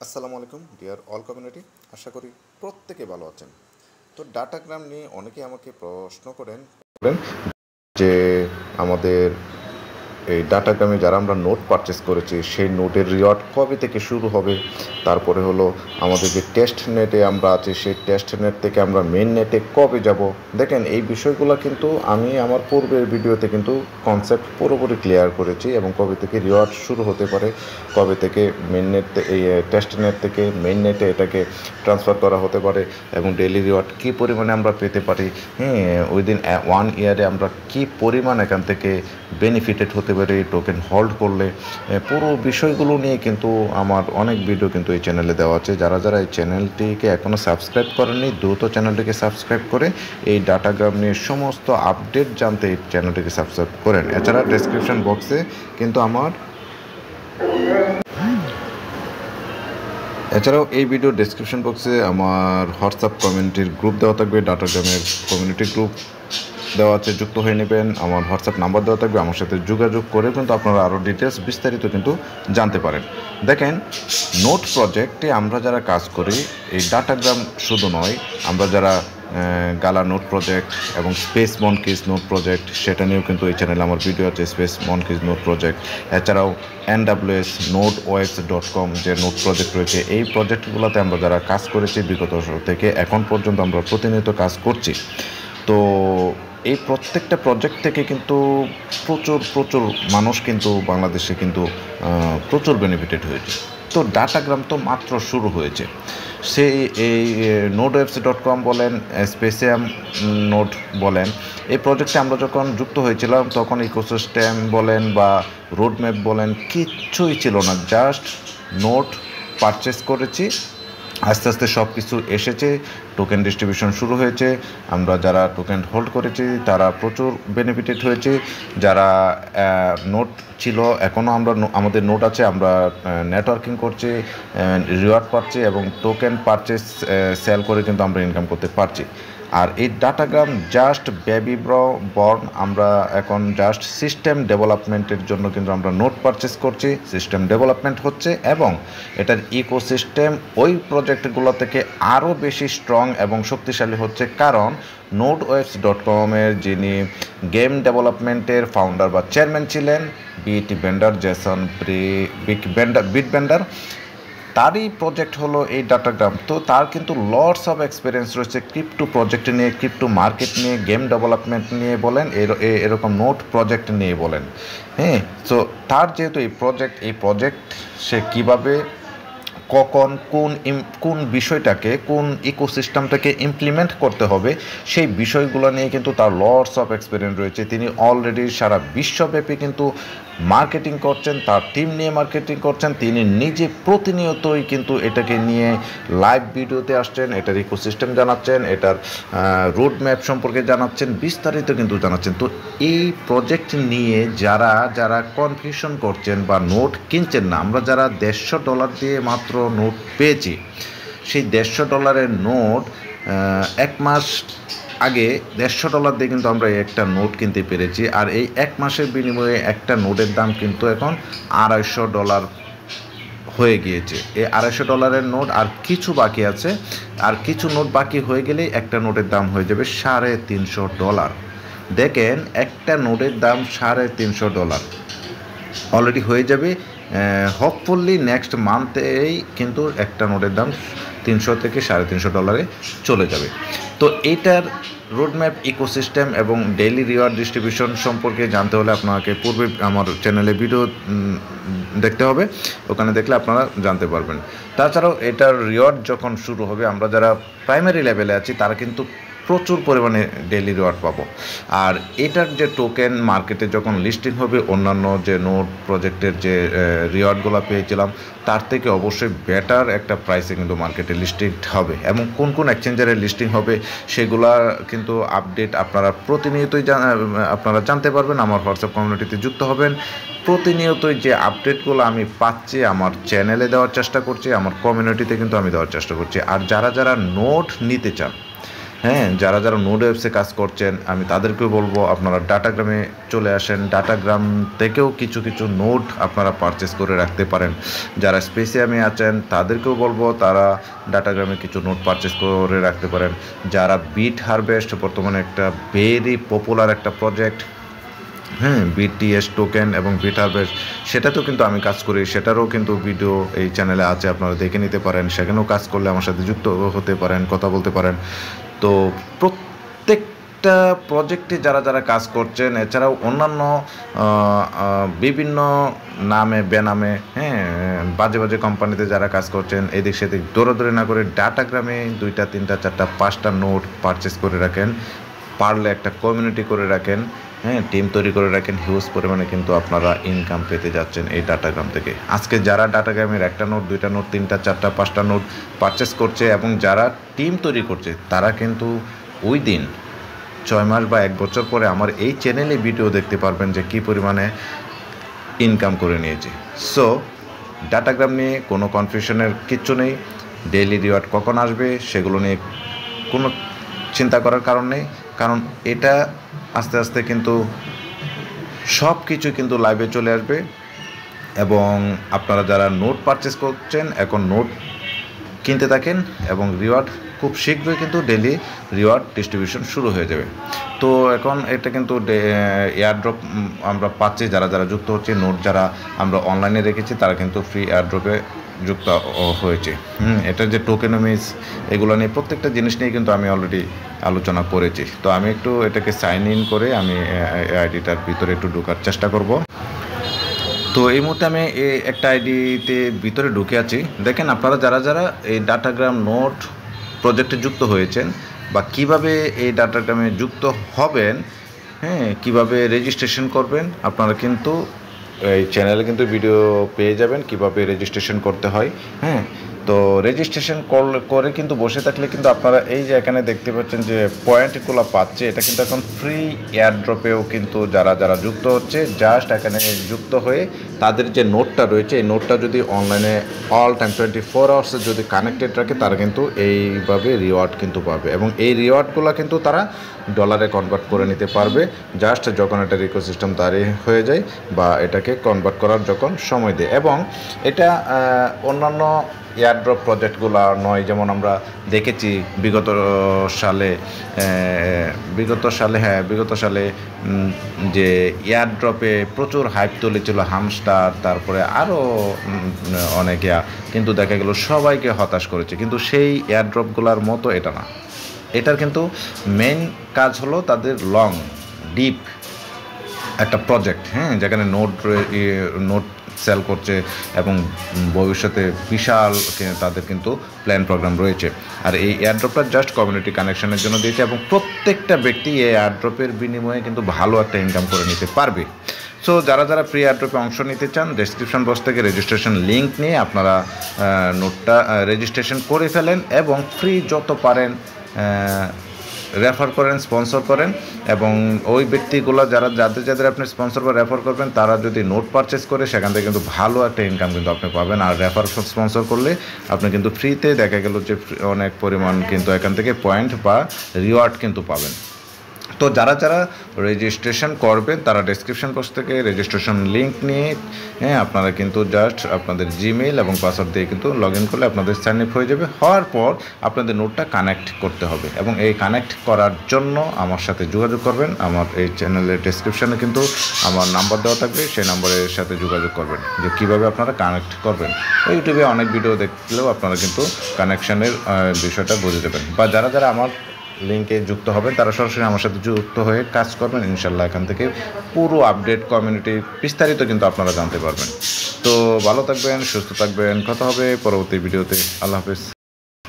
আসসালামু আলাইকুম deer all community. আশা করি প্রত্যেকে ভালো আছেন। তো ডাটাগ্রাম নিয়ে অনেকেই আমাকে প্রশ্ন করেন যে আমাদের এই ডাটাগ্রামে যারা আমরা নোট পারচেস করেছি সেই নোটের রিওয়ার্ড কবে থেকে শুরু হবে, তারপরে হলো আমাদের যে টেস্ট নেটে আমরা আছি সেই টেস্ট নেট থেকে আমরা মেন নেটে কবে যাব। দেখেন, এই বিষয়গুলো কিন্তু আমি আমার পূর্বের ভিডিওতে কিন্তু কনসেপ্ট পুরোপুরি ক্লিয়ার করেছি এবং কবে থেকে রিওয়ার্ড শুরু হতে পারে, কবে থেকে মেন নেট এই টেস্ট নেট থেকে মেন নেটে এটাকে ট্রান্সফার করা হতে পারে এবং ডেইলি রিওয়ার্ড কী পরিমাণে আমরা পেতে পারি, উইদিন 1 ইয়ারে আমরা কী পরিমাণ এখান থেকে বেনিফিটেড হতে পারে টোকেন হোল্ড করলে। পুরো বিষয়গুলো নিয়ে কিন্তু আমার অনেক ভিডিও কিন্তু এই চ্যানেলে দেওয়া আছে। যারা যারা এই চ্যানেলটিকে এখনও সাবস্ক্রাইব করেননি, দ্রুত চ্যানেলটিকে সাবস্ক্রাইব করে এই ডাটাগ্রাম নিয়ে সমস্ত আপডেট জানতে এই চ্যানেলটিকে সাবস্ক্রাইব করেন। এছাড়া ডেসক্রিপশন বক্সে কিন্তু এছাড়াও এই ভিডিও ডেসক্রিপশন বক্সে আমার হোয়াটসঅ্যাপ কমিউনিটির গ্রুপ দেওয়া থাকবে, ডাটাগ্রামের কমিউনিটি গ্রুপ দেওয়া আছে, যুক্ত হয়ে নেবেন। আমার হোয়াটসঅ্যাপ নাম্বার দেওয়া থাকবে, আমার সাথে যোগাযোগ করে কিন্তু আপনারা আরও ডিটেলস বিস্তারিত কিন্তু জানতে পারেন। দেখেন, নোট প্রজেক্টে আমরা যারা কাজ করি, এই ডাটাগ্রাম শুধু নয়, আমরা যারা গালা নোট প্রজেক্ট এবং স্পেস মনকিজ নোট প্রজেক্ট, সেটা নিয়েও কিন্তু এই চ্যানেলে আমার ভিডিও আছে, স্পেস মনকিজ নোট প্রজেক্ট। এছাড়াও NWS.OX.com যে নোট প্রজেক্ট রয়েছে, এই প্রজেক্টগুলোতে আমরা যারা কাজ করেছি বিগত থেকে এখন পর্যন্ত আমরা প্রতিনিয়ত কাজ করছি। তো এই প্রত্যেকটা প্রজেক্ট থেকে কিন্তু প্রচুর মানুষ কিন্তু বাংলাদেশে কিন্তু প্রচুর বেনিফিটেড হয়েছে। তো ডাটাগ্রাম তো মাত্র শুরু হয়েছে। সেই এই NodeWebs.com বলেন, স্পেসিয়াম নোট বলেন, এই প্রজেক্টে আমরা যখন যুক্ত হয়েছিলাম তখন ইকোসিস্টেম বলেন বা রোডম্যাপ বলেন কিচ্ছুই ছিল না, জাস্ট নোট পারচেস করেছি। আস্তে আস্তে সব কিছু এসেছে, টোকেন ডিস্ট্রিবিউশন শুরু হয়েছে। আমরা যারা টোকেন হোল্ড করেছি তারা প্রচুর বেনিফিটেড হয়েছে। যারা নোট ছিল, এখনও আমাদের নোট আছে, আমরা নেটওয়ার্কিং করছি, রিওয়ার্ড পাচ্ছি এবং টোকেন পারচেস সেল করে কিন্তু আমরা ইনকাম করতে পারছি। আর এই ডাটাগ্রাম জাস্ট বেবি বর্ন, আমরা এখন জাস্ট সিস্টেম ডেভেলপমেন্টের জন্য কিন্তু আমরা নোট পারচেস করছি, সিস্টেম ডেভেলপমেন্ট হচ্ছে এবং এটার ইকোসিস্টেম ওই প্রজেক্টগুলো থেকে আরও বেশি স্ট্রং এবং শক্তিশালী হচ্ছে। কারণ NodeWebs.com যিনি গেম ডেভেলপমেন্টের ফাউন্ডার বা চেয়ারম্যান ছিলেন, জেসন বিটবেন্ডার, তারই প্রজেক্ট হলো এই ডাটাগ্রাম। তো তার কিন্তু লটস অফ এক্সপিরিয়েন্স রয়েছে ক্রিপ্টো প্রজেক্ট নিয়ে, ক্রিপ্টো মার্কেট নিয়ে, গেম ডেভেলপমেন্ট নিয়ে বলেন, এরকম নোট প্রজেক্ট নিয়ে বলেন। তো তার যেহেতু এই প্রজেক্ট সে কীভাবে কখন কোন বিষয়টাকে, কোন ইকোসিস্টেমটাকে ইমপ্লিমেন্ট করতে হবে, সেই বিষয়গুলো নিয়ে কিন্তু তার লটস অফ এক্সপিরিয়েন্স রয়েছে। তিনি অলরেডি সারা বিশ্বব্যাপী কিন্তু মার্কেটিং করছেন, তার টিম নিয়ে মার্কেটিং করছেন। তিনি নিজে প্রতিনিয়তই কিন্তু এটাকে নিয়ে লাইভ ভিডিওতে আসছেন, এটার ইকোসিস্টেম জানাচ্ছেন, এটার রোড ম্যাপ সম্পর্কে জানাচ্ছেন, বিস্তারিত কিন্তু জানাচ্ছেন। তো এই প্রজেক্ট নিয়ে যারা কনফিউশন করছেন বা নোট কিনছেন না, আমরা যারা $150 দিয়ে মাত্র নোট পেয়েছি, সেই $150 নোট 1 মাস আগে $150 দিয়ে কিন্তু আমরা একটা নোট কিনতে পেরেছি। আর এই 1 মাসের বিনিময়ে একটা নোটের দাম কিন্তু এখন $250 হয়ে গিয়েছে। এই $250 নোট আর কিছু বাকি আছে, আর কিছু নোট বাকি হয়ে গেলেই একটা নোটের দাম হয়ে যাবে $350। দেখেন, একটা নোটের দাম $350 অলরেডি হয়ে যাবে। হোপফুলি নেক্সট মান্থেই কিন্তু একটা নোটের দাম $300 থেকে $350 চলে যাবে। তো এইটার রোডম্যাপ, ইকোসিস্টেম এবং ডেইলি রিওয়ার্ড ডিস্ট্রিবিউশন সম্পর্কে জানতে হলে আপনাকে পূর্বে আমার চ্যানেলে ভিডিও দেখতে হবে, ওখানে দেখলে আপনারা জানতে পারবেন। তাছাড়াও এটার রিওয়ার্ড যখন শুরু হবে, আমরা যারা প্রাইমারি লেভেলে আছি তারা কিন্তু প্রচুর পরিমাণে ডেইলি রিওয়ার্ড পাবো। আর এটার যে টোকেন মার্কেটে যখন লিস্টিং হবে, অন্যান্য যে নোট প্রজেক্টের যে রিওয়ার্ডগুলো পেয়েছিলাম তার থেকে অবশ্যই বেটার একটা প্রাইসে কিন্তু মার্কেটে লিস্টিং হবে। এবং কোন এক্সচেঞ্জারে লিস্টিং হবে সেগুলা কিন্তু আপডেট আপনারা প্রতিনিয়তই আপনারা জানতে পারবেন। আমার হোয়াটসঅ্যাপ কমিউনিটিতে যুক্ত হবেন। প্রতিনিয়তই যে আপডেটগুলো আমি পাচ্ছি আমার চ্যানেলে দেওয়ার চেষ্টা করছি, আমার কমিউনিটিতে কিন্তু আমি দেওয়ার চেষ্টা করছি। আর যারা নোট নিতে চান, হ্যাঁ, যারা যারা নোড ওয়েবসে কাজ করছেন আমি তাদেরকেও বলবো আপনারা ডাটাগ্রামে চলে আসেন। ডাটাগ্রাম থেকেও কিছু কিছু নোড আপনারা পারচেস করে রাখতে পারেন। যারা স্পেসিয়ামে আছেন তাদেরকেও বলবো তারা ডাটাগ্রামে কিছু নোড পারচেস করে রাখতে পারেন। যারা বিট হারভেস্ট বর্তমানে একটা ভেরি পপুলার একটা প্রজেক্ট, হ্যাঁ, বিটিএস টোকেন এবং বিট হারভেস্ট, সেটাতেও কিন্তু আমি কাজ করি, সেটারও কিন্তু ভিডিও এই চ্যানেলে আছে, আপনারা দেখে নিতে পারেন। সেখানেও কাজ করলে আমার সাথে যুক্ত হতে পারেন, কথা বলতে পারেন। তো প্রত্যেকটা প্রজেক্টে যারা যারা কাজ করছেন, এছাড়াও অন্যান্য বিভিন্ন নামে বেনামে, হ্যাঁ, বাজে বাজে কোম্পানিতে যারা কাজ করছেন, এদিক সেদিক দৌড়াদৌড়ি না করে ডাটাগ্রামে 2টা 3টা 4টা 5টা নোট পারচেস করে রাখেন। পারলে একটা কমিউনিটি করে রাখেন, হ্যাঁ, টিম তৈরি করে রাখেন। হিউজ পরিমাণে কিন্তু আপনারা ইনকাম পেতে যাচ্ছেন এই ডাটাগ্রাম থেকে। আজকে যারা ডাটাগ্রামের 1টা নোট 2টা নোট 3টা 4টা 5টা নোট পারচেস করছে এবং যারা টিম তৈরি করছে, তারা কিন্তু ওই দিন 6 মাস বা 1 বছর পরে আমার এই চ্যানেলে ভিডিও দেখতে পারবেন যে কী পরিমাণে ইনকাম করে নিয়েছে। সো ডাটাগ্রাম নিয়ে কোনো কনফিউশনের কিচ্ছু নেই। ডেইলি রিওয়ার্ড কখন আসবে সেগুলো নিয়ে কোনো চিন্তা করার কারণ নেই, কারণ এটা আস্তে আস্তে কিন্তু সব কিছু কিন্তু লাইভে চলে আসবে। এবং আপনারা যারা নোট পারচেস করছেন এখন নোট কিনতে থাকেন এবং রিওয়ার্ড খুব শীঘ্রই কিন্তু ডেইলি রিওয়ার্ড ডিস্ট্রিবিউশন শুরু হয়ে যাবে। তো এখন এটা কিন্তু এয়ারড্রপ আমরা পাচ্ছি, যারা যারা যুক্ত হচ্ছে। নোট যারা আমরা অনলাইনে রেখেছি তারা কিন্তু ফ্রি এয়ারড্রপে যুক্ত হয়েছে। এটা যে টোকেনমিস, এগুলো নিয়ে প্রত্যেকটা জিনিস নিয়ে কিন্তু আমি অলরেডি আলোচনা করেছি। তো আমি একটু এটাকে সাইন ইন করে আমি আইডিটার ভিতরে একটু ঢোকার চেষ্টা করব। তো এই মুহূর্তে আমি একটা আইডিতে ভিতরে ঢুকে আছি। দেখেন আপনারা যারা যারা এই ডাটাগ্রাম নোট প্রজেক্টে যুক্ত হয়েছেন বা কিভাবে এই ডাটাগ্রামে যুক্ত হবেন, হ্যাঁ, কিভাবে রেজিস্ট্রেশন করবেন, আপনারা কিন্তু এই চ্যানেলে কিন্তু ভিডিও পেয়ে যাবেন কিভাবে রেজিস্ট্রেশন করতে হয়। হ্যাঁ, তো রেজিস্ট্রেশন করে কিন্তু বসে থাকলে কিন্তু আপনারা এই যে এখানে দেখতে পাচ্ছেন যে পয়েন্টগুলো পাচ্ছে, এটা কিন্তু এখন ফ্রি এয়ারড্রপেও কিন্তু যারা যারা যুক্ত হচ্ছে, জাস্ট এখানে যুক্ত হয়ে তাদের যে নোটটা রয়েছে এই নোটটা যদি অনলাইনে অল টাইম 24 আওয়ার্সে যদি কানেক্টেড রাখে, তারা কিন্তু এইভাবে রিওয়ার্ড কিন্তু পাবে এবং এই রিওয়ার্ডগুলো কিন্তু তারা ডলারে কনভার্ট করে নিতে পারবে জাস্ট যখন এটার ইকোসিস্টেম তৈরি হয়ে যায় বা এটাকে কনভার্ট করার যখন সময় দেয়। এবং এটা অন্যান্য এয়ারড্রপ প্রজেক্টগুলো নয়, যেমন আমরা দেখেছি বিগত সালে যে এয়ারড্রপে প্রচুর হাইপ তুলেছিল হামস্টার, তারপরে আরও অনেকে, কিন্তু দেখা গেল সবাইকে হতাশ করেছে। কিন্তু সেই এয়ারড্রপগুলোর মতো এটা না। এটার কিন্তু মেইন কাজ হলো তাদের লং ডিপ একটা প্রজেক্ট, হ্যাঁ, যেখানে নোট সেল করছে এবং ভবিষ্যতে বিশাল তাদের কিন্তু প্ল্যান প্রোগ্রাম রয়েছে। আর এই এয়ারড্রপটা জাস্ট কমিউনিটি কানেকশনের জন্য দিয়েছে এবং প্রত্যেকটা ব্যক্তি এই এয়ারড্রপের বিনিময়ে কিন্তু ভালো একটা ইনকাম করে নিতে পারবে। সো যারা যারা প্রি এয়ারড্রপে অংশ নিতে চান, ডেসক্রিপশন বক্স থেকে রেজিস্ট্রেশন লিঙ্ক নিয়ে আপনারা নোটটা রেজিস্ট্রেশন করে ফেলেন এবং ফ্রি যত পারেন রেফার করেন, স্পন্সর করেন। এবং ওই ব্যক্তিগুলো যাদের আপনি স্পন্সর বা রেফার করবেন, তারা যদি নোট পারচেস করে সেখান থেকে কিন্তু ভালো একটা ইনকাম কিন্তু আপনি পাবেন। আর রেফার স্পন্সর করলে আপনি কিন্তু ফ্রিতে দেখা গেল যে অনেক পরিমাণ কিন্তু এখান থেকে পয়েন্ট বা রিওয়ার্ড কিন্তু পাবেন। তো যারা যারা রেজিস্ট্রেশন করবেন তারা ডেসক্রিপশন বক্স থেকে রেজিস্ট্রেশন লিঙ্ক নিয়ে, হ্যাঁ, আপনারা কিন্তু জাস্ট আপনাদের জিমেইল এবং পাসওয়ার্ড দিয়ে কিন্তু লগ ইন করলে আপনাদের সাইন আপ হয়ে যাবে। হওয়ার পর আপনাদের নোটটা কানেক্ট করতে হবে এবং এই কানেক্ট করার জন্য আমার সাথে যোগাযোগ করবেন। আমার এই চ্যানেলের ডেসক্রিপশনে কিন্তু আমার নাম্বার দেওয়া থাকবে, সেই নাম্বারের সাথে যোগাযোগ করবেন যে কীভাবে আপনারা কানেক্ট করবেন। ইউটিউবে অনেক ভিডিও দেখলেও আপনারা কিন্তু কানেকশানের বিষয়টা বুঝে যাবেন। বা যারা যারা আমার লিঙ্কে যুক্ত হবেন তারা সরাসরি আমার সাথে যুক্ত হয়ে কাজ করবেন। ইনশাল্লাহ এখান থেকে পুরো আপডেট কমিউনিটি বিস্তারিত কিন্তু আপনারা জানতে পারবেন। তো ভালো থাকবেন, সুস্থ থাকবেন, কথা হবে পরবর্তী ভিডিওতে। আল্লাহ হাফেজ।